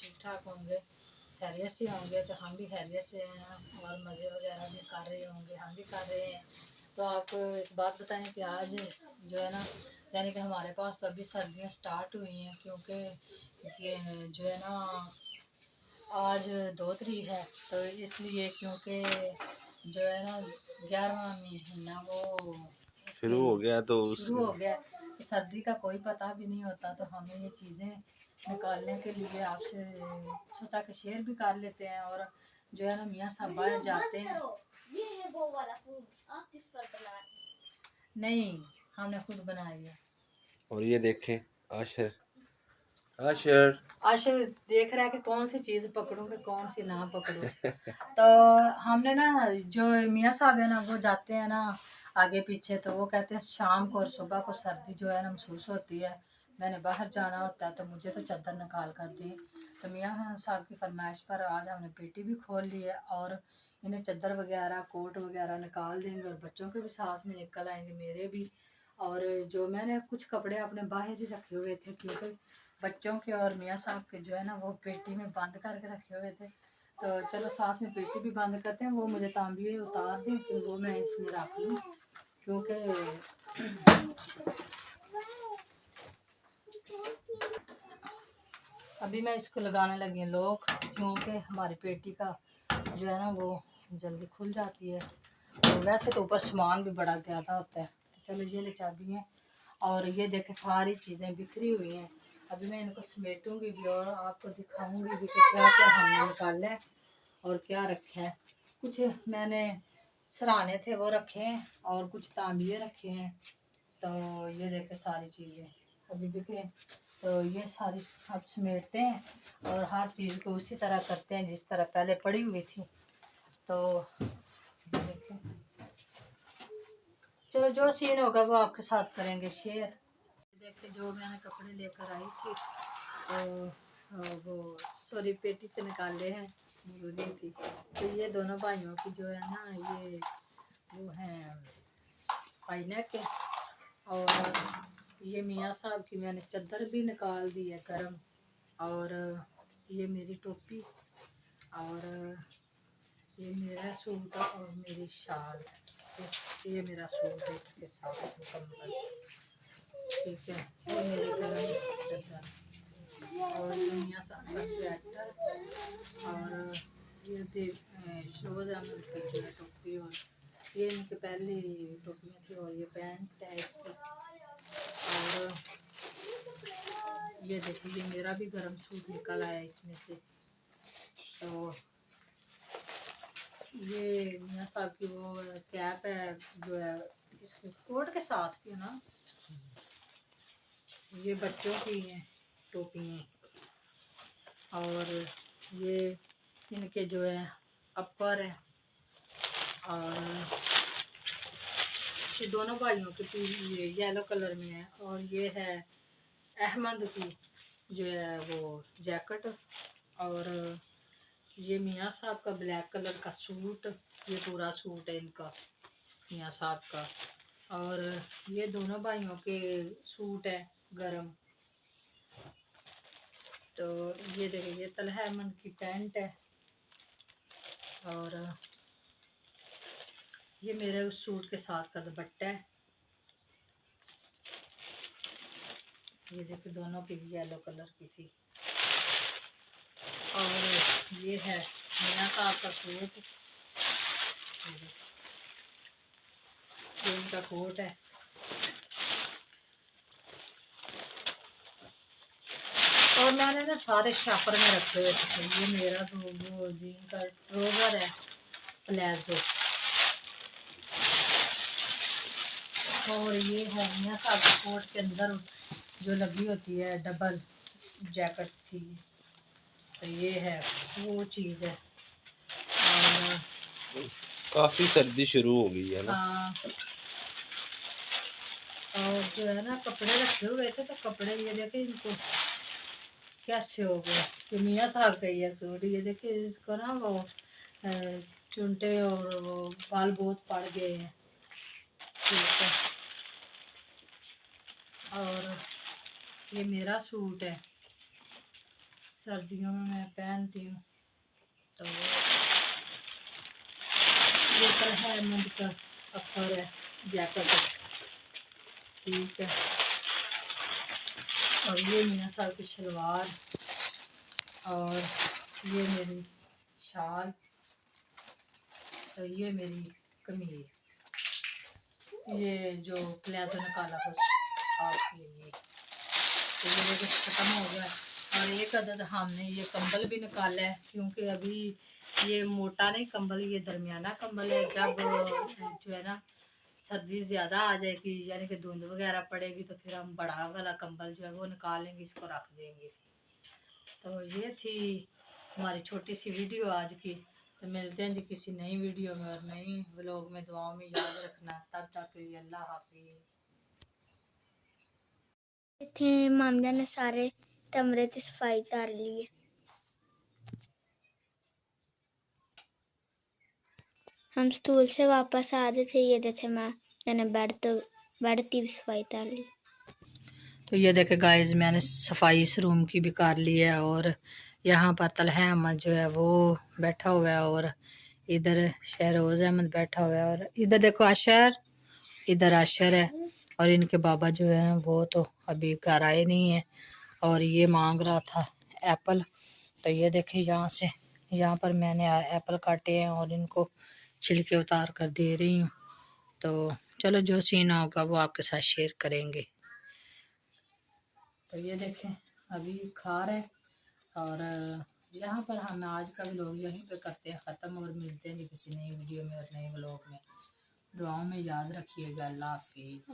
ठीक ठाक होंगे, खैरियत से होंगे। तो हम भी खैरियत से हैं और मज़े वगैरह भी कर रहे होंगे, हम भी कर रहे हैं। तो आपको एक बात बताएं कि आज जो है ना, यानी कि हमारे पास तो अभी सर्दियाँ स्टार्ट हुई हैं, क्योंकि ये जो है ना आज 2 तारीख है। तो इसलिए क्योंकि जो है ना 11वां महीना वो उसके शुरू हो गया तो उस शुरू हो गया। तो सर्दी का कोई पता भी नहीं होता, तो हमें ये चीज़ें निकालने के लिए आपसे सोचा कि शेयर भी कर लेते हैं। और जो है ना मियाँ साहब बाहर जाते हैं। ये है वो वाला फूल आप जिस पर बनाए? नहीं, हमने खुद बनाई है। और ये देखें आशर आशर आशा देख रहा है कि कौन सी चीज़ पकड़ूं कि कौन सी ना पकड़ूं। तो हमने ना जो मियाँ साहब है ना वो जाते हैं ना आगे पीछे, तो वो कहते हैं शाम को और सुबह को सर्दी जो है ना महसूस होती है, मैंने बाहर जाना होता है तो मुझे तो चादर निकाल कर दी। तो मियाँ साहब की फरमाइश पर आज हमने पेटी भी खोल ली है और इन्हें चादर वगैरह कोट वगैरह निकाल देंगे और बच्चों के भी साथ में निकल आएंगे, मेरे भी। और जो मैंने कुछ कपड़े अपने बाहर ही रखे हुए थे, क्योंकि बच्चों के और मियाँ साहब के जो है ना वो पेटी में बंद करके रखे हुए थे। तो चलो साथ में पेटी भी बंद करते हैं, वो मुझे तांबी उतार दें कि वो मैं इसमें रख लूँ, क्योंकि अभी मैं इसको लगाने लगी हूँ लॉक, क्योंकि हमारी पेटी का जो है ना वो जल्दी खुल जाती है। तो वैसे तो ऊपर सामान भी बड़ा ज़्यादा होता है। तो चलो ये ले चाबी है और ये देखे सारी चीज़ें बिखरी हुई हैं। अभी मैं इनको समेटूंगी भी और आपको दिखाऊंगी भी कि क्या क्या हमने निकाला है और क्या रखा है। कुछ मैंने सराहने थे वो रखे हैं और कुछ तांबिये रखे हैं। तो ये देखे सारी चीज़ें अभी बिखरे। तो ये सारी अब समेटते हैं और हर चीज़ को उसी तरह करते हैं जिस तरह पहले पड़ी हुई थी। तो देखें, चलो जो सीन होगा वो आपके साथ करेंगे शेयर। देखिए जो मैंने कपड़े लेकर आई थी तो वो सॉरी पेटी से निकाले हैं, जरूरी थी। तो ये दोनों भाइयों की जो है ना ये वो हैं पाइनक के, और ये मियाँ साहब की मैंने चादर भी निकाल दी है गर्म, और ये मेरी टोपी, और ये मेरा सूट और मेरी शाल, ये मेरा सूट है इसके साथ मुकम्मल। ठीक है, ये मेरी गर्म चादर और ये मियाँ साहब का स्वेटर, और ये शोज अहमद की जो है टोपी, और ये इनके पहले टोपियाँ थी, और ये पैंट है इसकी। और ये देखिए ये मेरा भी गर्म सूट निकल आया इसमें से। तो ये मियाँ साहब की वो कैप है जो है इसके कोट के साथ की ना, ये बच्चों की हैं टोपी हैं, और ये इनके जो है अपर है, और ये दोनों भाइयों की ये येलो कलर में है, और ये है अहमद की जो है वो जैकेट, और ये मियाँ साहब का ब्लैक कलर का सूट, ये पूरा सूट है इनका मियाँ साहब का, और ये दोनों भाइयों के सूट है गरम। तो ये देखिए ये तलहा अहमद की पैंट है, और ये मेरे उस सूट के साथ का दुपट्टा है। ये देखिए दोनों की येलो कलर की थी, और ये है मियाँ साहब का सूट, ये इनका कोट है। और मैंने ना सारे शापर में रखे हुए थे। ये मेरा तो वो जीन का ट्राउज़र है प्लाजो, और ये है मियाँ साहब के कोट के अंदर जो लगी होती है डबल जैकेट थी। तो ये है वो चीज़ है, और काफी सर्दी शुरू हो गई है ना। हाँ, और जो है ना कपड़े रखे हुए थे, तो कपड़े ये देखे इनको कैसे हो गए कि मियाँ साहब का ये सूट, ये देखिए इसको ना वो चुनटे और वो बाल बहुत पड़ गए हैं। ठीक है, और ये मेरा सूट है सर्दियों में मैं पहनती हूँ। तो ये तो है मुझ का अफर है जैकेट, ठीक है। और ये मेरा साल की शलवार और ये मेरी शाल, तो ये मेरी कमीज, ये जो प्लाजो निकाला था साथ में ये, तो ये देखो ख़त्म हो गया। और एक अदद हमने ये कंबल भी निकाला है, क्योंकि अभी ये मोटा नहीं कंबल, ये दरमियाना कंबल है। जब जो है ना सर्दी ज़्यादा आ जाएगी, यानी कि धुंध वगैरह पड़ेगी, तो फिर हम बड़ा वाला कंबल जो है वो निकालेंगे, इसको रख देंगे। तो ये थी हमारी छोटी सी वीडियो आज की। तो मिलते हैं जी किसी नई वीडियो में और नई व्लॉग में। दुआओं में याद रखना। तब तक के लिए अल्लाह हाफिज़। इतने मामजा ने सारे कमरे की सफाई कर ली है। हम स्कूल से वापस आ रहे थे, ये देखे मैंने बेड की भी सफाई कर ली। तो ये देखे गाइस, मैंने सफाई इस रूम की भी कर ली है। और यहाँ पर तलहा अहमद जो है वो बैठा हुआ है, और इधर शहरोज़ अहमद बैठा हुआ है, और इधर देखो अशर, इधर अशर है। और इनके बाबा जो हैं वो तो अभी घर आए नहीं हैं, और ये मांग रहा था एप्पल। तो ये देखिए यहाँ पर मैंने एप्पल काटे हैं और इनको छिलके उतार कर दे रही हूँ। तो चलो जो सीन होगा वो आपके साथ शेयर करेंगे। तो ये देखें अभी खा रहे हैं। और यहाँ पर हम आज का व्लॉग यहीं पे करते हैं ख़त्म, और मिलते हैं जी किसी नई वीडियो में और नए व्लॉग में। दुआओं में याद रखिएगा। अल्लाह हाफिज़।